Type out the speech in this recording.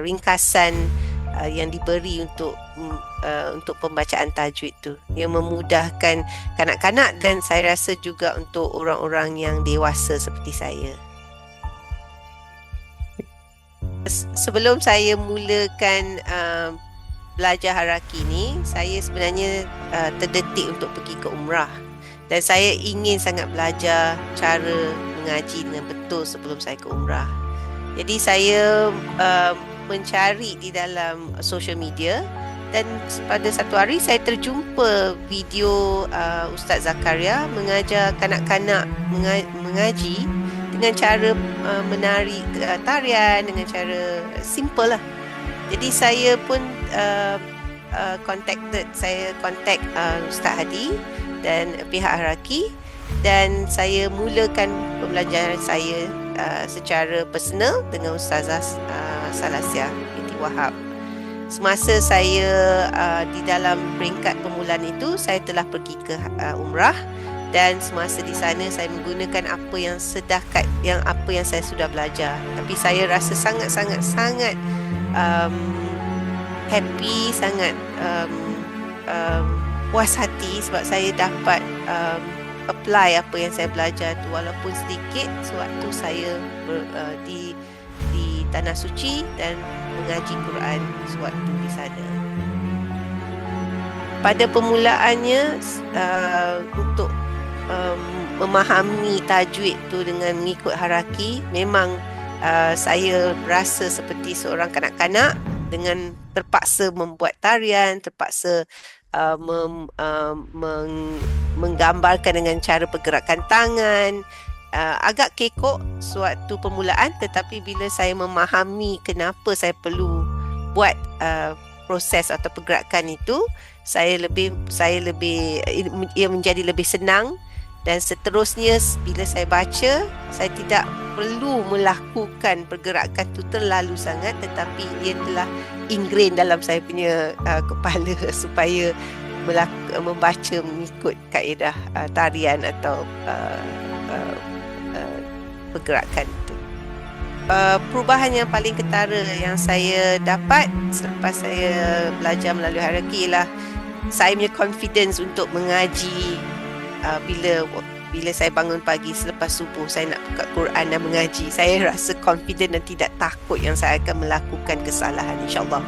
ringkasan yang diberi untuk pembacaan tajwid tu, yang memudahkan kanak-kanak dan saya rasa juga untuk orang-orang yang dewasa seperti saya. Sebelum saya mulakan belajar haraki ni, saya sebenarnya terdetik untuk pergi ke umrah, dan saya ingin sangat belajar cara mengaji dengan betul sebelum saya ke umrah. Jadi saya mencari di dalam social media, dan pada satu hari saya terjumpa video Ustaz Zakaria mengajar kanak-kanak mengaji dengan cara menari tarian dengan cara simple lah. Jadi saya pun saya contact Ustaz Hadi dan pihak haraki, dan saya mulakan pembelajaran saya secara personal dengan Ustazah Salasia binti Wahab. Semasa saya di dalam peringkat permulaan itu, saya telah pergi ke umrah, dan semasa di sana saya menggunakan apa yang saya sudah belajar. Tapi saya rasa sangat happy, sangat puas hati sebab saya dapat apply apa yang saya belajar tu, walaupun sedikit, sewaktu saya di Tanah Suci dan mengaji Quran sewaktu di sana. Pada permulaannya untuk memahami tajwid tu dengan mengikut haraki, memang saya rasa seperti seorang kanak-kanak dengan terpaksa membuat tarian, terpaksa menggambarkan dengan cara pergerakan tangan. Agak kekok suatu permulaan, tetapi bila saya memahami kenapa saya perlu buat proses atau pergerakan itu, ia menjadi lebih senang. Dan seterusnya bila saya baca, saya tidak perlu melakukan pergerakan itu terlalu sangat, tetapi ia telah ingrain dalam saya punya kepala supaya membaca mengikut kaedah tarian atau pergerakan itu. Perubahan yang paling ketara yang saya dapat selepas saya belajar melalui haraki ialah saya punya confidence untuk mengaji. Bila saya bangun pagi selepas subuh, saya nak buka Quran dan mengaji, saya rasa confident dan tidak takut yang saya akan melakukan kesalahan, insyaAllah.